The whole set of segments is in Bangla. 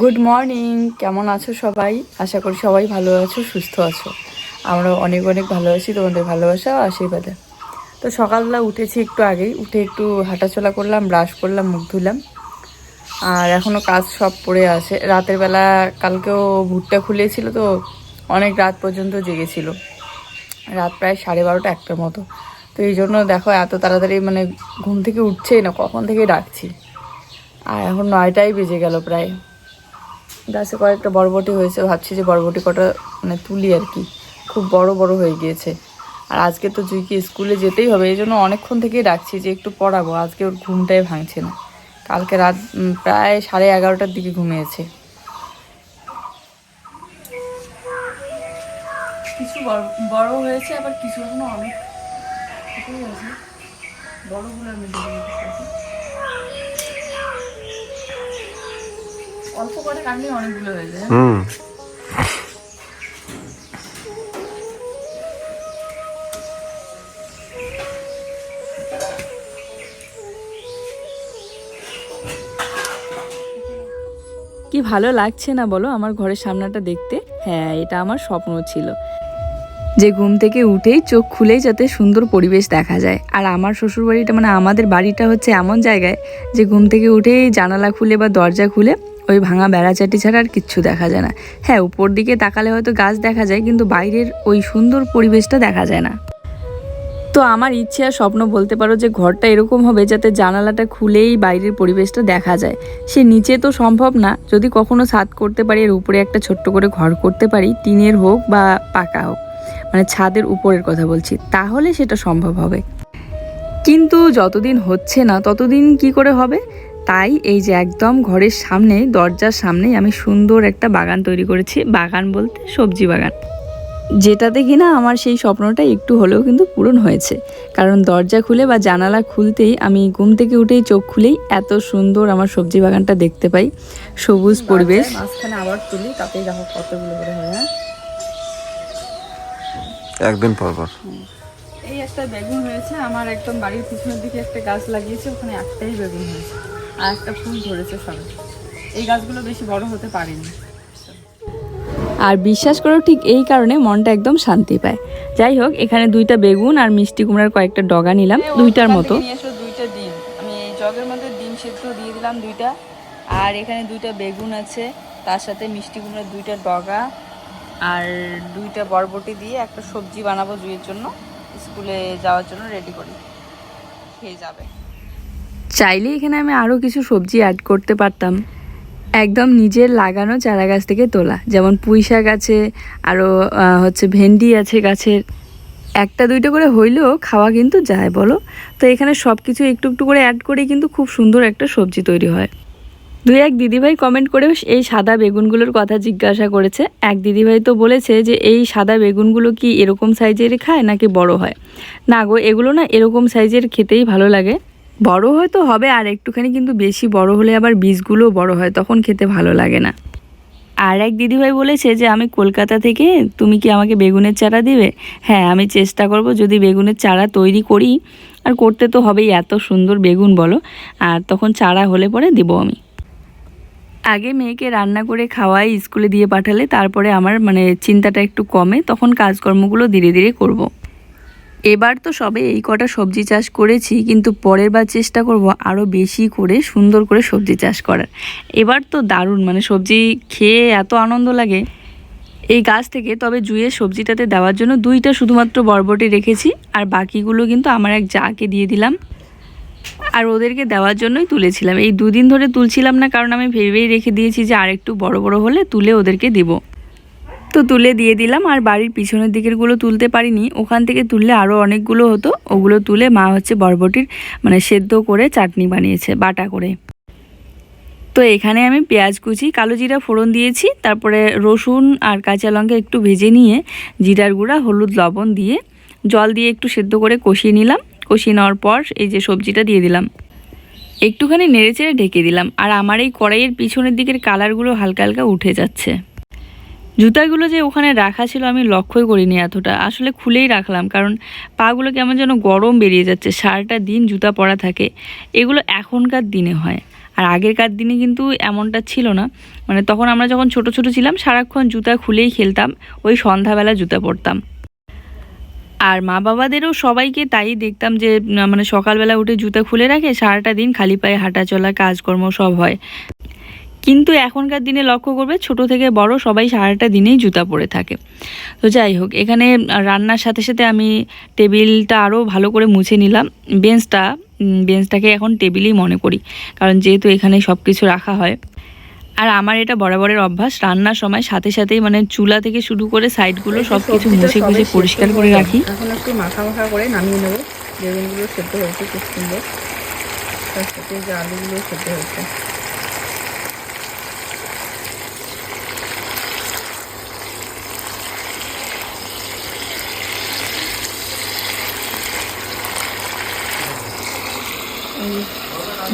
গুড মর্নিং, কেমন আছো সবাই? আশা করি সবাই ভালো আছো, সুস্থ আছো। আমরা অনেক অনেক ভালো আছি তোমাদের ভালোবাসা ও আশীর্বাদে। তো সকালবেলা উঠেছি, একটু আগেই উঠে একটু হাঁটাচলা করলাম, ব্রাশ করলাম, মুখ ধুলাম। আর এখনও কাজ সব পড়ে আছে। রাতের বেলা কালকেও ভুট্টা খুলেছিল, তো অনেক রাত পর্যন্ত জেগেছিল, রাত প্রায় 12:30 একটার মতো। তো এই জন্য দেখো এত তাড়াতাড়ি মানে ঘুম থেকে উঠছেই না, কখন থেকে ডাকছি। আর এখন 9টাই বেজে গেল প্রায়। গাছে কয়েকটা বরবটি হয়েছে, ভাবছি যে বরবটি কটা মানে তুলি আর কি, খুব বড় বড় হয়ে গিয়েছে। আর আজকে তো জুইকে স্কুলে যেতেই হবে, এই জন্য অনেকক্ষণ থেকেই ডাকছি যে একটু পড়াবো। আজকে ওর ঘুমটাই ভাঙছে না। কালকে রাত প্রায় 11:30টার দিকে ঘুমিয়েছে। কিছু বড় হয়েছে, আবার কিছু এখনো অনেক হয়েছে। বড়গুলো আমি অল্প করে কাটলে অনেকগুলো হয়ে যায়। কি ভালো লাগছে না বলো আমার ঘরের সামনাটা দেখতে? হ্যাঁ, এটা আমার স্বপ্ন ছিল যে ঘুম থেকে উঠেই চোখ খুলেই যাতে সুন্দর পরিবেশ দেখা যায়। আর আমার শ্বশুরবাড়িটা মানে আমাদের বাড়িটা হচ্ছে এমন জায়গায় যে ঘুম থেকে উঠেই জানালা খুলে বা দরজা খুলে ওই ভাঙা বেড়াচাটি ছাড়া আর কিচ্ছু দেখা যায় না। হ্যাঁ, উপর দিকে তাকালে হয়তো গাছ দেখা যায়, কিন্তু বাইরের ওই সুন্দর পরিবেশটা দেখা যায় না। তো আমার ইচ্ছে আর স্বপ্ন বলতে পারো যে ঘরটা এরকম হবে যাতে জানালাটা খুলেই বাইরের পরিবেশটা দেখা যায়। সে নিচে তো সম্ভব না, যদি কখনো ছাদ করতে পারি, এর উপরে একটা ছোট্ট করে ঘর করতে পারি, টিনের হোক বা পাকা হোক, মানে ছাদের উপরের কথা বলছি, তাহলে সেটা সম্ভব হবে। কিন্তু যতদিন হচ্ছে না ততদিন কি করে হবে? তাই এই যে একদম ঘরের সামনে, দরজার সামনেই আমি সুন্দর একটা বাগান তৈরি করেছি। বাগান বলতে সবজি বাগান, যেটাতে কিনা আমার সেই স্বপ্নটা একটু হলেও কিন্তু পূরণ হয়েছে। কারণ দরজা খুলে বা জানালা খুলতেই, আমি ঘুম থেকে উঠেই চোখ খুলেই এত সুন্দর আমার সবজি বাগানটা দেখতে পাই, সবুজ পরিবেশ। মাঝখানে আবার তুলি, তাতেই দেখো কতগুলো করে হয়। হ্যাঁ, একদিন পর পর এই একটা বেগুন হয়েছে আমার, একদম বাড়ির পিছনের দিকে একটা গাছ লাগিয়েছে, ওখানে একটাই বেগুন হয়েছে আর একটা ফুল ধরেছে সবে। এই গাছগুলো বেশি বড় হতে পারেনি। আর বিশ্বাস করো, ঠিক এই কারণে মনটা একদম শান্তি পায়। যাই হোক, এখানে 2টা বেগুন আর মিষ্টি কুমড়ার কয়েকটা ডগা নিলাম, 2টার মতো। নিয়ে আসলো 2টা ডিম, আমি এই জগের মধ্যে ডিম সেদ্ধ দিয়ে দিলাম 2টা। আর এখানে 2টা বেগুন আছে, তার সাথে মিষ্টি কুমড়ার 2টা ডগা আর 2টা বরবটি দিয়ে একটা সবজি বানাবো জুইয়ের জন্য, স্কুলে যাওয়ার জন্য রেডি করি, খেয়ে যাবে। চাইলে এখানে আমি আরও কিছু সবজি অ্যাড করতে পারতাম, একদম নিজের লাগানো চারা গাছ থেকে তোলা, যেমন পুঁই শাক আছে, আরও হচ্ছে ভেন্ডি আছে গাছের। 1-2টা করে হইলেও খাওয়া কিন্তু যায় বলো। তো এখানে সব কিছু একটু একটু করে অ্যাড করেই কিন্তু খুব সুন্দর একটা সবজি তৈরি হয়। 2-1 দিদিভাই কমেন্ট করে এই সাদা বেগুনগুলোর কথা জিজ্ঞাসা করেছে। এক দিদিভাই তো বলেছে যে এই সাদা বেগুনগুলো কি এরকম সাইজের খায় নাকি বড় হয়? না গো, এগুলো না এরকম সাইজের খেতেই ভালো লাগে। বড় হয়তো হবে আর একটুখানি, কিন্তু বেশি বড় হলে আবার বীজগুলোও বড় হয়, তখন খেতে ভালো লাগে না। আর এক দিদিভাই বলেছে যে আমি কলকাতা থেকে, তুমি কি আমাকে বেগুনের চারা দিবে? হ্যাঁ, আমি চেষ্টা করব, যদি বেগুনের চারা তৈরি করি, আর করতে তো হবেই, এত সুন্দর বেগুন বলো, আর তখন চারা হলে পরে দেবো আমি। আগে মেয়েকে রান্না করে খাওয়াই, স্কুলে দিয়ে পাঠালে তারপরে আমার মানে চিন্তাটা একটু কমে, তখন কাজকর্মগুলো ধীরে ধীরে করব। এবার তো সবে এই কটা সবজি চাষ করেছি, কিন্তু পরের বার চেষ্টা করব আরও বেশি করে সুন্দর করে সবজি চাষ করার। এবার তো দারুণ, মানে সবজি খেয়ে এত আনন্দ লাগে এই গাছ থেকে। তবে জুইয়ের সবজিটাতে দেওয়ার জন্য 2টা শুধুমাত্র বরবটি রেখেছি, আর বাকিগুলো কিন্তু আমার এক জাকে দিয়ে দিলাম, আর ওদেরকে দেওয়ার জন্যই তুলেছিলাম। এই 2 দিন ধরে তুলছিলাম না, কারণ আমি ভেবেই রেখে দিয়েছি যে আর একটু বড় বড় হলে তুলে ওদেরকে দেব। তো তুলে দিয়ে দিলাম। আর বাড়ির পিছনের দিকেরগুলো তুলতে পারিনি, ওখান থেকে তুললে আরও অনেকগুলো হতো। ওগুলো তুলে মা হচ্ছে বরবটির মানে সেদ্ধ করে চাটনি বানিয়েছে বাটা করে। তো এখানে আমি পেঁয়াজ কুচি, কালো জিরা ফোড়ন দিয়েছি, তারপরে রসুন আর কাঁচা লঙ্কা একটু ভেজে নিয়ে জিরার গুঁড়া, হলুদ, লবণ দিয়ে জল দিয়ে একটু সেদ্ধ করে কষিয়ে নিলাম। কষিয়ে নেওয়ার পর এই যে সবজিটা দিয়ে দিলাম, একটুখানি নেড়েচেড়ে ঢেকে দিলাম। আর আমার এই কড়াইয়ের পিছনের দিকের কালারগুলো হালকা হালকা উঠে যাচ্ছে। জুতাগুলো যে ওখানে রাখা ছিল আমি লক্ষ্যই করিনি এতটা, আসলে খুলেই রাখলাম, কারণ পাগুলো কেমন যেন গরম বেরিয়ে যাচ্ছে। সারাটা দিন জুতা পরা থাকে, এগুলো এখনকার দিনে হয়। আর আগেরকার দিনে কিন্তু এমনটা ছিল না, মানে তখন আমরা যখন ছোট ছোট ছিলাম সারাক্ষণ জুতা খুলেই খেলতাম, ওই সন্ধ্যাবেলা জুতা পরতাম। আর মা বাবাদেরও সবাইকে তাই দেখতাম যে মানে সকালবেলা উঠে জুতা খুলে রাখে, সারাটা দিন খালি পায়ে হাঁটা চলা কাজকর্ম সব হয়। কিন্তু এখনকার দিনে লক্ষ্য করবে ছোট থেকে বড় সবাই সারাটা দিনেই জুতা পরে থাকে। তো যাই হোক, এখানে রান্নার সাথে সাথে আমি টেবিলটা আরও ভালো করে মুছে নিলাম। বেঞ্চটাকে এখন টেবিলই মনে করি, কারণ যেহেতু এখানে সব কিছু রাখা হয়। আর আমার এটা বরাবরের অভ্যাস, রান্নার সময় সাথে সাথেই মানে চুলা থেকে শুরু করে সাইডগুলো সব কিছু মুছে খুঁজে পরিষ্কার করে রাখি। এখন একটু মাখা মাখা করে নামিয়ে নেবো। বেগুনগুলো সেদ্ধ হয়েছে খুব সুন্দর, তার সাথে যে আলুগুলো সেদ্ধ হয়েছে।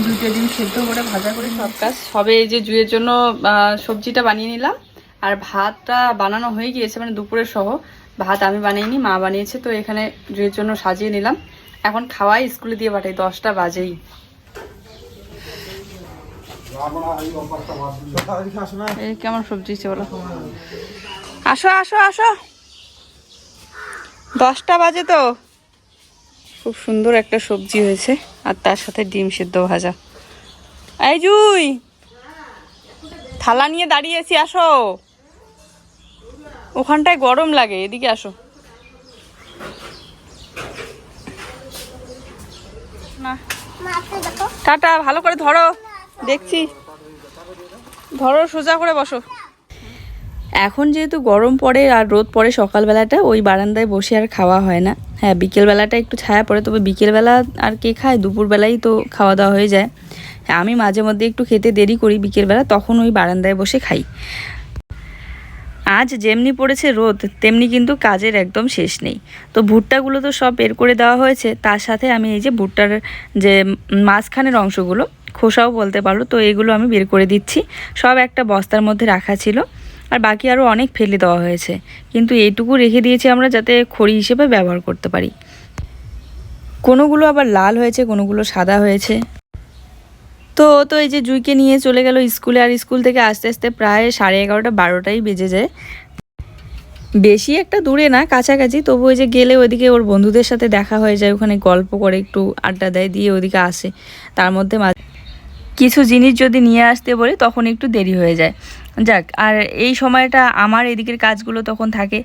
দুটো দিন সেদ্ধ করে ভাজা করে সব কাজ সবে এই যে জুয়ের জন্য সবজিটা বানিয়ে নিলাম। আর ভাতটা বানানো হয়ে গিয়েছে, মানে দুপুরের সহ। ভাত আমি বানাইনি, মা বানিয়েছে। তো এখানে জুয়ের জন্য সাজিয়ে নিলাম। এখন খাওয়াই স্কুলে দিয়ে পাঠাই, 10টা বাজেই। এই কেমন সবজি বলো? আসো আসো আসো, 10টা বাজে তো। খুব সুন্দর একটা সবজি হয়েছে, আর তার সাথে ডিম সেদ্ধ ভাজা। এই জুই, থালা নিয়ে দাঁড়িয়েছি, আসো। ওখানটায় গরম লাগে, এদিকে আসো না। টাটা, ভালো করে ধরো, দেখছি। ধরো, সোজা করে বসো। এখন যেহেতু গরম পড়ে আর রোদ পড়ে, সকালবেলাটা ওই বারান্দায় বসে আর খাওয়া হয় না। হ্যাঁ, বিকেলবেলাটা একটু ছায়া পড়ে, তবে বিকেলবেলা আর কে খায়? দুপুরবেলাই তো খাওয়া দাওয়া হয়ে যায়। হ্যাঁ, আমি মাঝে মধ্যে একটু খেতে দেরি করি বিকেলবেলা, তখন ওই বারান্দায় বসে খাই। আজ যেমনি পড়েছে রোদ, তেমনি কিন্তু কাজের একদম শেষ নেই। তো ভুট্টাগুলো তো সব বের করে দেওয়া হয়েছে, তার সাথে আমি এই যে ভুট্টার যে মাঝখানের অংশগুলো, খোসাও বলতে পারো, তো এগুলো আমি বের করে দিচ্ছি। সব একটা বস্তার মধ্যে রাখা ছিল, আর বাকি আরও অনেক ফেলে দেওয়া হয়েছে, কিন্তু এইটুকু রেখে দিয়েছি আমরা যাতে খড়ি হিসেবে ব্যবহার করতে পারি। কোনোগুলো আবার লাল হয়েছে, কোনোগুলো সাদা হয়েছে। তো এই যে জুইকে নিয়ে চলে গেল স্কুলে, আর স্কুল থেকে আস্তে আস্তে প্রায় 11:30 12টাই বেজে যায়। বেশি একটা দূরে না, কাছাকাছি, তবু ওই যে গেলে ওইদিকে ওর বন্ধুদের সাথে দেখা হয়ে যায়, ওখানে গল্প করে একটু আড্ডা দেয়, দিয়ে ওইদিকে আসে। তার মধ্যে কিছু জিনিস যদি নিয়ে আসতে বলি তখন একটু দেরি হয়ে যায়। যাক, আর এই সময়টা আমার এদিকের কাজগুলো তখন থাকে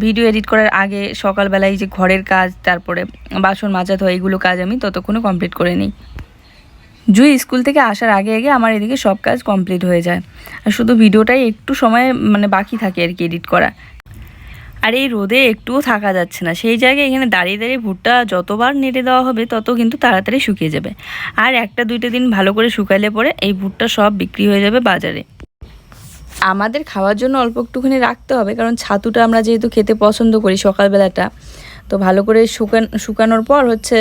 ভিডিও এডিট করার আগে। সকালবেলায় যে ঘরের কাজ, তারপরে বাসন মাজা ধোয়া, এইগুলো কাজ আমি ততক্ষণে কমপ্লিট করে নিই। জুই স্কুল থেকে আসার আগে আগে আমার এদিকে সব কাজ কমপ্লিট হয়ে যায়, আর শুধু ভিডিওটাই একটু সময় মানে বাকি থাকে আর কি এডিট করা। আর এই রোদে একটুও থাকা যাচ্ছে না, সেই জায়গায় এখানে দাঁড়িয়ে দাঁড়িয়ে ভুট্টা যতবার নেড়ে দেওয়া হবে তত কিন্তু তাড়াতাড়ি শুকিয়ে যাবে। আর 1-2 দিন ভালো করে শুকাইলে পরে এই ভুট্টা সব বিক্রি হয়ে যাবে বাজারে। আমাদের খাওয়ার জন্য অল্প একটুখানি রাখতে হবে, কারণ ছাতুটা আমরা যেহেতু খেতে পছন্দ করি সকালবেলাটা। তো ভালো করে শুকানোর পর হচ্ছে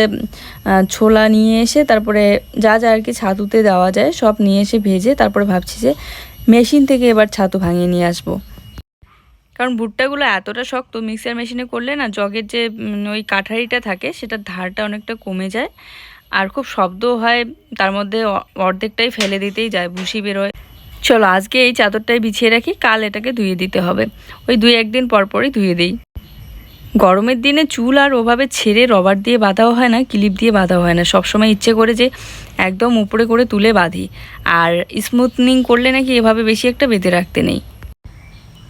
ছোলা নিয়ে এসে তারপরে যা যা আর কি ছাতুতে দেওয়া যায় সব নিয়ে এসে ভেজে, তারপরে ভাবছি যে মেশিন থেকে এবার ছাতু ভাঙিয়ে নিয়ে আসবো। কারণ ভুট্টাগুলো এতটা শক্ত, মিক্সার মেশিনে করলে না জগের যে ওই কাঠারিটা থাকে সেটার ধারটা অনেকটা কমে যায়, আর খুব শব্দও হয়, তার মধ্যে অর্ধেকটাই ফেলে দিতেই যায়, ভুসি বেরোয়। চলো আজকে এই চাদরটাই বিছিয়ে রাখি, কাল এটাকে ধুয়ে দিতে হবে। ওই 2-1 দিন পরই ধুয়ে দিই। গরমের দিনে চুল আর ওভাবে ছেড়ে রবার দিয়ে বাঁধাও হয় না, ক্লিপ দিয়ে বাঁধাও হয় না। সবসময় ইচ্ছে করে যে একদম উপরে করে তুলে বাঁধি, আর স্মুথনিং করলে নাকি এভাবে বেশি একটা বেঁধে রাখতে নেই।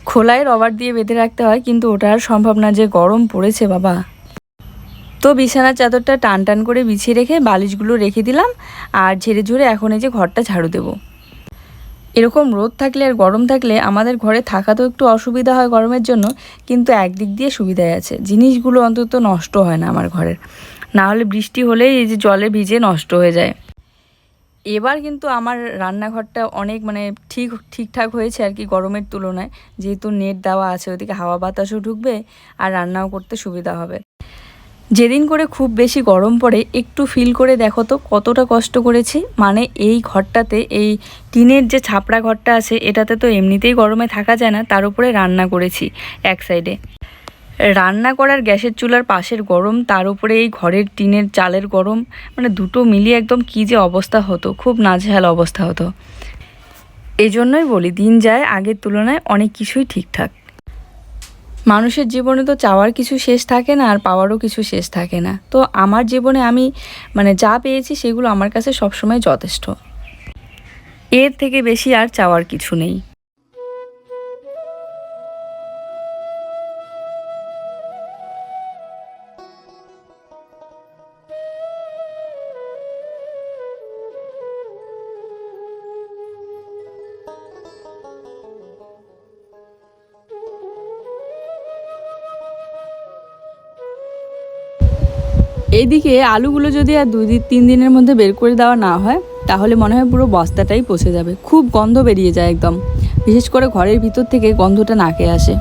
খোলায় রবার দিয়ে বেঁধে রাখতে হয়, কিন্তু ওটা আর সম্ভব না, যে গরম পড়েছে বাবা। তো বিছানার চাদরটা টান টান করে বিছিয়ে রেখে বালিশগুলো রেখে দিলাম, আর ঝেড়ে ঝুড়ে এখন এই যে ঘরটা ঝাড়ু দেবো। এরকম রোদ থাকলে আর গরম থাকলে আমাদের ঘরে থাকা তো একটু অসুবিধা হয় গরমের জন্য, কিন্তু একদিক দিয়ে সুবিধাই আছে, জিনিসগুলো অন্তত নষ্ট হয় না আমার ঘরের। না হলে বৃষ্টি হলেই এই যে জলে ভিজে নষ্ট হয়ে যায়। এবার কিন্তু আমার রান্নাঘরটা অনেক মানে ঠিকঠাক হয়েছে আর কি গরমের তুলনায়, যেহেতু নেট দেওয়া আছে, ওইদিকে হাওয়া বাতাসও ঢুকবে আর রান্নাও করতে সুবিধা হবে। যেদিন করে খুব বেশি গরম পড়ে একটু ফিল করে দেখো তো কতটা কষ্ট করেছি। মানে এই ঘরটাতে, এই টিনের যে ছাপড়া ঘরটা আছে, এটাতে তো এমনিতেই গরমে থাকা যায় না, তার উপরে রান্না করেছি এক সাইডে। রান্না করার গ্যাসের চুলার পাশের গরম, তার উপরে এই ঘরের টিনের চালের গরম, মানে দুটো মিলিয়ে একদম কী যে অবস্থা হতো, খুব নাজেহাল অবস্থা হতো। এই জন্যই বলি, দিন যায় আগের তুলনায় অনেক কিছুই ঠিকঠাক। মানুষের জীবনে তো চাওয়ার কিছু শেষ থাকে না, আর পাওয়ারও কিছু শেষ থাকে না। তো আমার জীবনে আমি যা পেয়েছি সেগুলো আমার কাছে সবসময় যথেষ্ট, এর থেকে বেশি আর চাওয়ার কিছু নেই। এইদিকে আলুগুলো যদি আর 2-3 দিনের মধ্যে বের করে দেওয়া না হয়, তাহলে মনে হয় পুরো বস্তাটাই পচে যাবে। খুব গন্ধ বেরিয়ে যায় একদম, বিশেষ করে ঘরের ভিতর থেকে গন্ধটা নাকে আসে।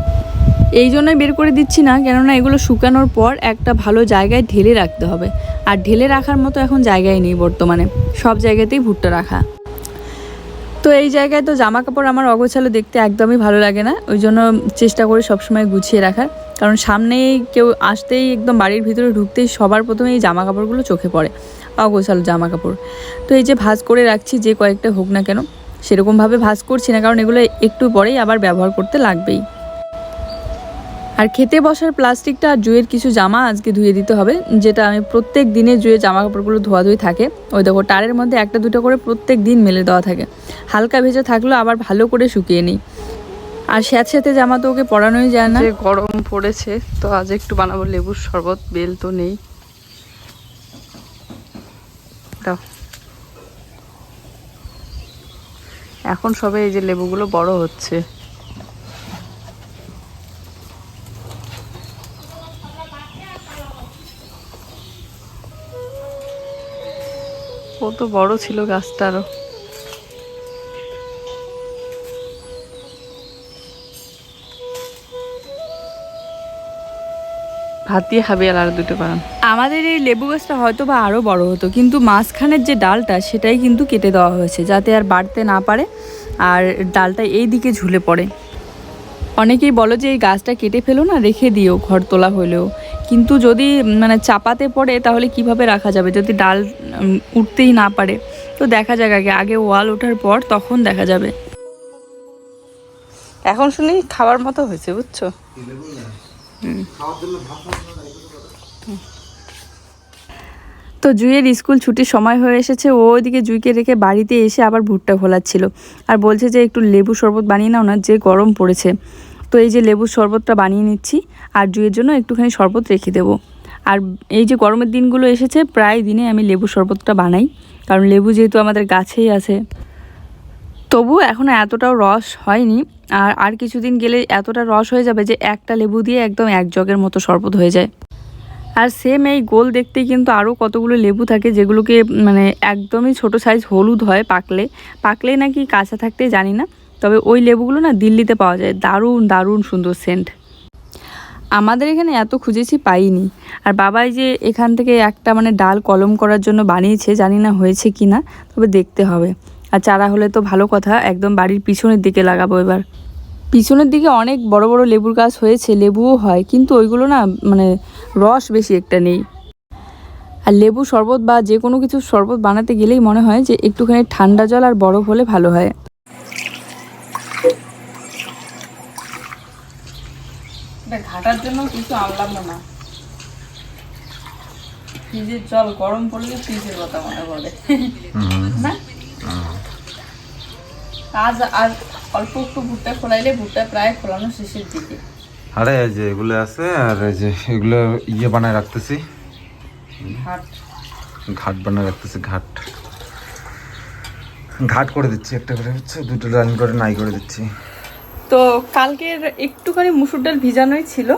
এই জন্যই বের করে দিচ্ছি না, কেননা এগুলো শুকানোর পর একটা ভালো জায়গায় ঢেলে রাখতে হবে। আর ঢেলে রাখার মতো এখন জায়গায় নেই বর্তমানে, সব জায়গাতেই ভুট্টা রাখা। তো এই জায়গায় তো জামা কাপড় আমার অগোছালো দেখতে একদমই ভালো লাগে না, ওই জন্য চেষ্টা করি সবসময় গুছিয়ে রাখার। কারণ সামনেই কেউ আসতেই, একদম বাড়ির ভিতরে ঢুকতেই সবার প্রথমে এই জামা কাপড়গুলো চোখে পড়ে, অগোছালো জামা কাপড়। তো এই যে ভাঁজ করে রাখছি, যে কয়েকটা হোক না কেন, সেরকমভাবে ভাঁজ করছি না, কারণ এগুলো একটু পরেই আবার ব্যবহার করতে লাগবেই। আর খেতে বসার প্লাস্টিকটা আর জুয়ের কিছু জামা আজকে ধুয়ে দিতে হবে, যেটা আমি প্রত্যেক দিনে জুয়ের জামা কাপড়গুলো ধোয়াধুয়ি থাকে। ওই দেখো টারের মধ্যে 1-2 করে প্রত্যেক দিন মেলে দেওয়া থাকে, হালকা ভেজা থাকলেও আবার ভালো করে শুকিয়ে নিই। আর স্যাঁতস্যাঁতে জামা তো ওকে পরানোই যায় না। গরম পড়েছে তো আজ একটু বানাবো লেবুর শরবত, বেল তো নেই। দাও, এখন সবে এই যে লেবুগুলো বড় হচ্ছে। কত বড় ছিল গাছটা আরো। ভাত দিয়ে খাবি আর 2টো বানান। আমাদের এই লেবু গাছটা হয়তো বা আরও বড় হতো, কিন্তু মাঝখানের যে ডালটা সেটাই কিন্তু কেটে দেওয়া হয়েছে, যাতে আর বাড়তে না পারে, আর ডালটা এই দিকে ঝুলে পড়ে। অনেকেই বলো যে এই গাছটা কেটে ফেলো না, রেখে দিও ঘর তোলা হলেও, কিন্তু যদি চাপাতে পড়ে তাহলে কিভাবে রাখা যাবে যদি ডাল উঠতেই না পারে। তো দেখা যাক, আগে ওয়াল ওঠার পর তখন দেখা যাবে। এখন শুনি খাবার মতো হয়েছে, বুঝছো। তো জুইয়ের স্কুল ছুটির সময় হয়ে এসেছে, ও ওইদিকে জুইকে রেখে বাড়িতে এসে আবার ভুট্টা খোলাচ্ছিল, আর বলছে যে একটু লেবু শরবত বানিয়ে নাও না, যে গরম পড়েছে। তো এই যে লেবুর শরবতটা বানিয়ে নিচ্ছি, আর জুইয়ের জন্য একটুখানি শরবত রেখে দেবো। আর এই যে গরমের দিনগুলো এসেছে, প্রায় দিনে আমি লেবু শরবতটা বানাই, কারণ লেবু যেহেতু আমাদের গাছেই আছে। তবু এখনও এতটাও রস হয়নি, আর কিছুদিন গেলে এতটা রস হয়ে যাবে যে একটা লেবু দিয়ে একদম 1 জগের মতো শরবত হয়ে যায়। আর সেম এই গোল দেখতে কিন্তু আরও কতগুলো লেবু থাকে, যেগুলোকে একদমই ছোট সাইজ, হলুদ হয় পাকলেই নাকি কাঁচা থাকতে জানি না, তবে ওই লেবুগুলো না দিল্লিতে পাওয়া যায়, দারুণ দারুণ সুন্দর সেন্ট। আমাদের এখানে এত খুঁজেছি পাইনি। আর বাবাই যে এখান থেকে একটা ডাল কলম করার জন্য বানিয়েছে, জানি না হয়েছে কি না, তবে দেখতে হবে। আর চারা হলে তো ভালো কথা, একদম বাড়ির পিছনের দিকে লাগাবো এবার। পিছনের দিকে অনেক বড় বড় লেবুর গাছ হয়েছে, লেবুও হয়, কিন্তু ওইগুলো না রস বেশি একটা নেই। আর লেবু শরবত বা যে কোনো কিছু শরবত বানাতে গেলেই মনে হয় যে একটুখানি ঠান্ডা জল আর বরফ হলে ভালো হয়। ঘাটার জন্য কিছু আনলাম না, ফ্রিজের জল গরম পড়লে ফ্রিজের কথা মনে পড়ে না। আজ আর অল্প একটু ভুট্টা খোলাইলে, ভুট্টা প্রায় খোলানো শেষের দিকে। আরে এই যে এগুলো আছে, আর এই যে এগুলো বানায় রাখতেছি, ঘাট বানায় রাখতেছি, ঘাট করে দিচ্ছি একটা করে, হচ্ছে 2টো লাইন করে নাই করে দিচ্ছি। তো কালকের একটুখানি মুসুর ডাল ভিজানোই ছিল,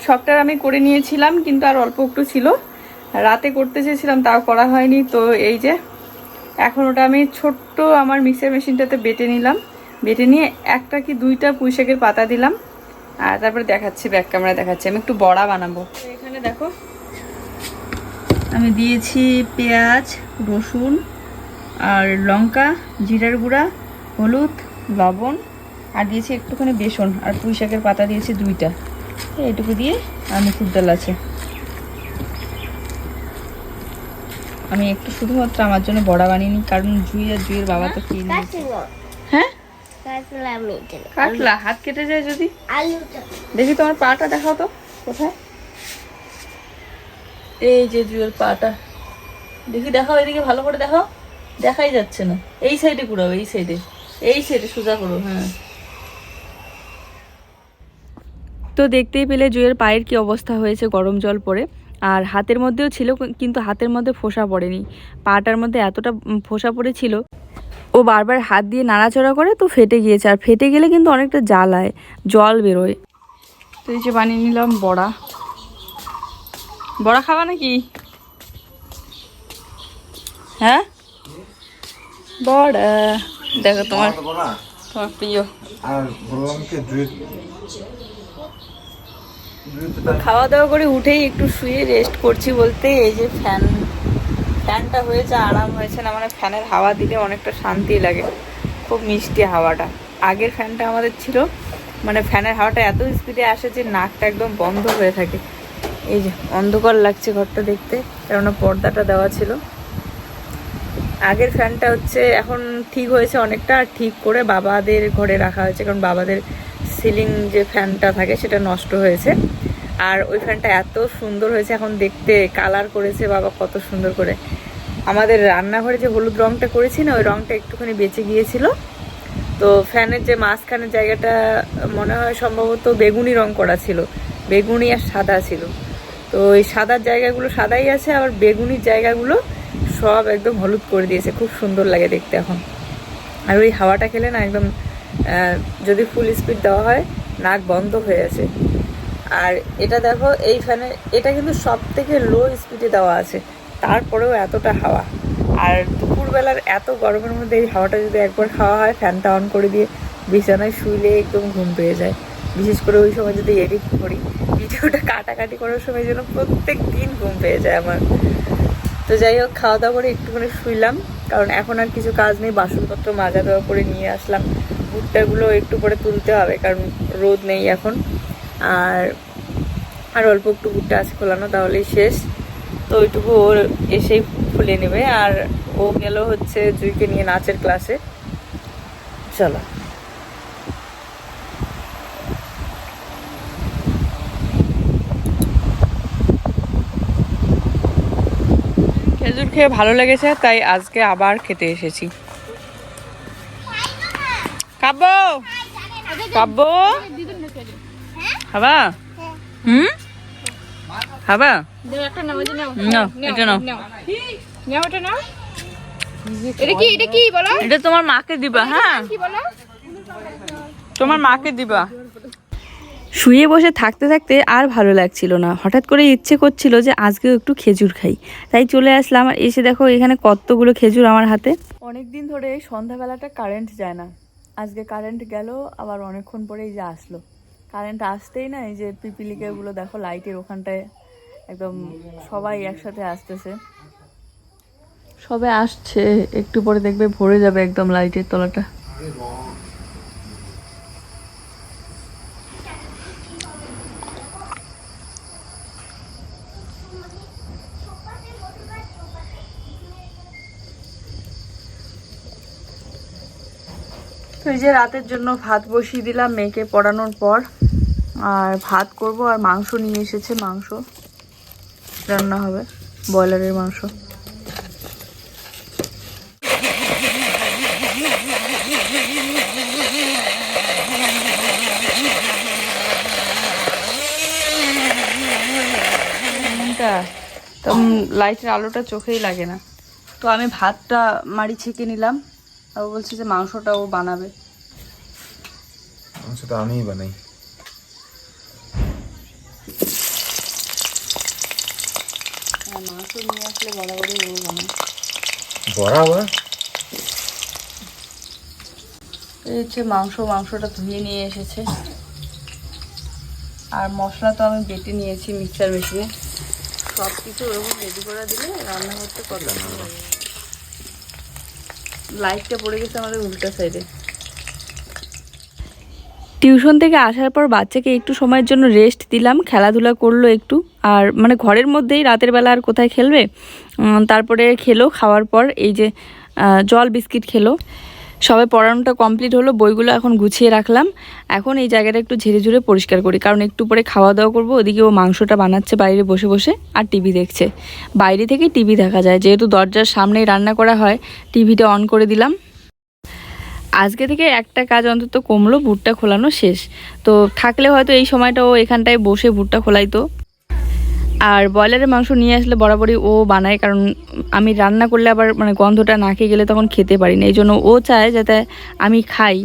সবটার আমি করে নিয়েছিলাম, কিন্তু আর অল্প একটু ছিল, রাতে করতে চেয়েছিলাম তাও করা হয়নি। তো এই যে এখন ওটা আমি ছোট্ট আমার মিক্সার মেশিনটাতে বেটে নিলাম, বেটে নিয়ে 1টা কি 2টা পুঁইশাকের পাতা দিলাম, আর তারপরে দেখাচ্ছি, ব্যাক ক্যামেরা দেখাচ্ছি। আমি একটু বড়া বানাবো। এখানে দেখো আমি দিয়েছি পেঁয়াজ, রসুন আর লঙ্কা, জিরার গুঁড়া, হলুদ, লবণ, আর দিয়েছি একটুখানি বেসন, আর পুঁইশাকের পাতা দিয়েছি 2টা। এইটুকু দিয়ে আর মুসুর ডাল আছে। আমি একটু শুধুমাত্র আমার জন্য বড়া বানিয়ে নিই, কারণ জুই আর জুইয়ের বাবা তো খেয়ে নিয়েছে। হ্যাঁ কাটলা, হাত কেটে যায় যদি। দেখি তোমার পাটা দেখাও তো কোথায়। এই যে জুয়ের পাটা, দেখি দেখাও, এদিকে ভালো করে দেখাও। দেখাই যাচ্ছে না, এই সাইডে ঘুরাও, এই সাইডে, এই সাইডে সোজা করো। হ্যাঁ, তো দেখতেই পেলে জুয়ের পায়ের কি অবস্থা হয়েছে গরম জল পড়ে। আর হাতের মধ্যেও ছিল, কিন্তু হাতের মধ্যে ফোঁসা পড়েনি, পাটার মধ্যে এতটা ফোঁসা পড়েছিল। ও বারবার হাত দিয়ে নাড়াচড়া করে তো ফেটে গিয়েছে, আর ফেটে গেলে কিন্তু অনেকটা জ্বালায়, জল বেরোয়। তো এই যে বানিয়ে নিলাম বড়া। বড়া খাবা নাকি? হ্যাঁ বড়া দেখো, তোমার তোমার প্রিয়। আর বললাম কি খাওয়া দাওয়া করে উঠেই একটু শুয়ে রেস্ট করছি বলতে, এই যে ফ্যানটা হয়েছে, আরাম হয়েছে না, মানে ফ্যানের হাওয়া দিলে অনেকটা শান্তি লাগে, খুব মিষ্টি হাওয়াটা। আগের ফ্যানটা আমাদের ছিল, মানে ফ্যানের হাওয়াটা এত স্পিডে আসে যে নাকটা একদম বন্ধ হয়ে থাকে। এই যে অন্ধকার লাগছে ঘরটা দেখতে, কেননা পর্দাটা দেওয়া ছিল। আগের ফ্যানটা হচ্ছে এখন ঠিক হয়েছে অনেকটা, আর ঠিক করে বাবাদের ঘরে রাখা হয়েছে, কারণ বাবাদের সিলিং যে ফ্যানটা থাকে সেটা নষ্ট হয়েছে। আর ওই ফ্যানটা এত সুন্দর হয়েছে এখন দেখতে, কালার করেছে বাবা কত সুন্দর করে। আমাদের রান্নাঘরে যে হলুদ রঙটা করেছি না, ওই রঙটা একটুখানি বেঁচে গিয়েছিল, তো ফ্যানের যে মাঝখানের জায়গাটা মনে হয় সম্ভবত বেগুনি রং করা ছিল, বেগুনি আর সাদা ছিল। তো এই সাদার জায়গাগুলো সাদাই আছে, আবার বেগুনির জায়গাগুলো সব একদম হলুদ করে দিয়েছে, খুব সুন্দর লাগে দেখতে এখন। আর ওই হাওয়াটা খেলে না একদম, যদি ফুল স্পিড দেওয়া হয় নাক বন্ধ হয়ে আছে। আর এটা দেখো, এই ফ্যানে এটা কিন্তু সব থেকে লো স্পিডে দেওয়া আছে, তারপরেও এতটা হাওয়া। আর দুপুরবেলার এত গরমের মধ্যে এই হাওয়াটা যদি একবার খাওয়া হয়, ফ্যানটা অন করে দিয়ে বিছানায় শুইলে একদম ঘুম পেয়ে যায়। বিশেষ করে ওই সময় যদি এডিট করি, ভিডিওটা কাটাকাটি করার সময় যেন প্রত্যেক দিন ঘুম পেয়ে যায় আমার। তো যাই হোক, খাওয়া দাওয়া করে একটুখানি শুইলাম, কারণ এখন আর কিছু কাজ নেই। বাসনপত্র মাজা দেওয়া করে নিয়ে আসলাম, ভুট্টাগুলো একটু পরে তুলতে হবে, কারণ রোদ নেই এখন। আর অল্প একটু ভুট্টা আছে খোলানো, তাহলেই শেষ। তো ওইটুকু ওর এসেই খুলে নেবে। আর ও গেল হচ্ছে জুইকে নিয়ে নাচের ক্লাসে। চলো, খেজুর খেয়ে ভালো লেগেছে, তাই আজকে আবার খেতে এসেছি। খাবো খাবো খাবা? খাবা? এটা তোমার মাকে দিবা। হ্যাঁ, তোমার মাকে দিবা। শুয়ে বসে থাকতে থাকতে আর ভালো লাগছিল না, হঠাৎ করে ইচ্ছে করছিল যে আজকেও একটু খেজুর খাই, তাই চলে আসলাম। আর এসে দেখো এখানে কতগুলো খেজুর আমার হাতে। অনেক দিন ধরে সন্ধ্যাবেলাটা কারেন্ট যায় না, আজকে কারেন্ট গেল, আবার অনেকক্ষণ পরেই যে আসলো। কারেন্ট আসতেই না, এই যে পিপিলিকাগুলো দেখো লাইটের ওখানটায় একদম সবাই একসাথে আসতেছে, সবে আসছে, একটু পরে দেখবে ভরে যাবে একদম লাইটের তলাটা। তো এই যে রাতের জন্য ভাত বসিয়ে দিলাম মেয়েকে পড়ানোর পর, আর ভাত করব, আর মাংস নিয়ে এসেছে, মাংস রান্না হবে, ব্রয়লারের মাংস। তো লাইটের আলোটা চোখেই লাগে না। তো আমি ভাতটা মাড়ি ছেঁকে নিলাম, আর বলছে যে মাংসটা ও বানাবে। মাংসটা আমিই বানাই। মাংস নিয়ে আসলে বরাবরই ও বানায়। বরাবর এই হচ্ছে মাংসটা ধুয়ে নিয়ে এসেছে। আর মশলা তো আমি বেটে নিয়েছি মিক্সচার মেশিনে, সব কিছু ওরকম রেডি করে দিলে রান্না করতে কত ভালো। লাইটটা পড়ে গেছে আমাদের উল্টা সাইডে। টিউশন থেকে আসার পর বাচ্চাকে একটু সময়ের জন্য রেস্ট দিলাম, খেলাধুলা করলো একটু, আর মানে ঘরের মধ্যেই, রাতের বেলা আর কোথায় খেলবে। তারপরে খেলো, খাওয়ার পর এই যে জল বিস্কিট খেলো। সবাই পড়ানোটা কমপ্লিট হলো, বইগুলো এখন গুছিয়ে রাখলাম। এখন এই জায়গাটা একটু ঝেড়ে ঝুড়ে পরিষ্কার করি, কারণ একটু পরে খাওয়া দাওয়া করবো। ওদিকে ও মাংসটা বানাচ্ছে বাইরে বসে বসে, আর টিভি দেখছে। বাইরে থেকেই টিভি দেখা যায়, যেহেতু দরজার সামনেই রান্না করা হয়, টিভিটা অন করে দিলাম। আজকে থেকে একটা কাজ অন্তত কমলো, ভুট্টা খোলানো শেষ। তো থাকলে হয়তো এই সময়টা ও এখানটায় বসে ভুট্টা খোলাইতো। আর ব্রয়লারের মাংস নিয়ে আসলে বরাবরই ও বানায়, কারণ আমি রান্না করলে আবার মানে গন্ধটা নাকে গেলে তখন খেতে পারি না, এই জন্য ও চায় যাতে আমি খাই।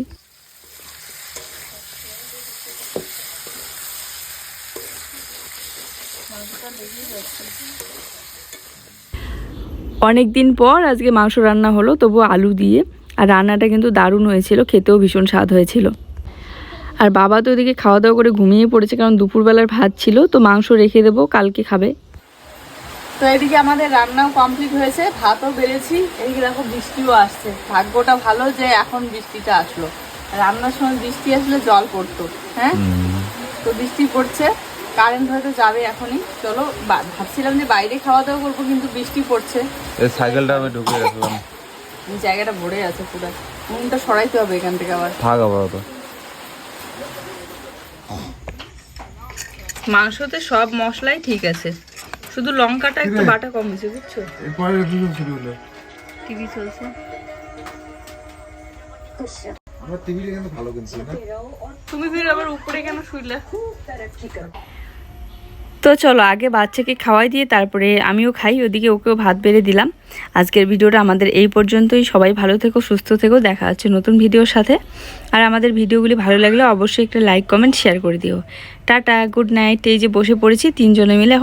অনেক দিন পর আজকে মাংস রান্না হলো, তবু আলু দিয়ে। আর রান্নাটা কিন্তু দারুণ হয়েছিল, খেতেও ভীষণ স্বাদ হয়েছিল। আর বাবা তো ওদিকে খাওয়া দাওয়া করে ঘুমিয়ে পড়েছে, কারণ দুপুরবেলার ভাত ছিল, তো মাংস রেখে দেবো, কালকে খাবে। তো এদিকে আমাদের রান্নাও কমপ্লিট হয়েছে, ভাতও বেড়েছি। এদিকে দেখো বৃষ্টিও আসছে, ভাগ্যটা ভালো যে এখন বৃষ্টিটা আসলো। রান্নার সময় বৃষ্টি আসলে জল পড়তো, হ্যাঁ। তো বৃষ্টি পড়ছে, কারেন্ট হয়তো যাবে এখনই। চলো, ভাবছিলাম যে বাইরে খাওয়া দাওয়া করবো, কিন্তু বৃষ্টি পড়ছে। এই সাইকেলটা আমি ঢুকিয়ে রাখলাম, জায়গাটা ভরে আছে পুরো, মুখটা সরাইতে হবে এখান থেকে আবার। থাক আপাতত। মাংসতে সব মশলাই ঠিক আছে, শুধু লঙ্কাটা একটু বাটা কম হয়েছে, বুঝছো। টিভি চলছে। আমার টিভিটা কিন্তু ভালো কিনছি না। তুমি ফির আবার উপরে কেন শুইলে? তো চলো আগে বাচ্চাকে খাওয়াই দিয়ে তারপরে আমিও খাই, ওদিকে ওকেও ভাত বেড়ে দিলাম। আজকের ভিডিওটা আমাদের এই পর্যন্তই। সবাই ভালো থেকো, সুস্থ থেকো, দেখা হচ্ছে নতুন ভিডিওর সাথে। আর আমাদের ভিডিওগুলি ভালো লাগলে অবশ্যই একটা লাইক, কমেন্ট, শেয়ার করে দিও। Tata, good night. এই যে বসে পড়েছি তিনজনে মিলে এখন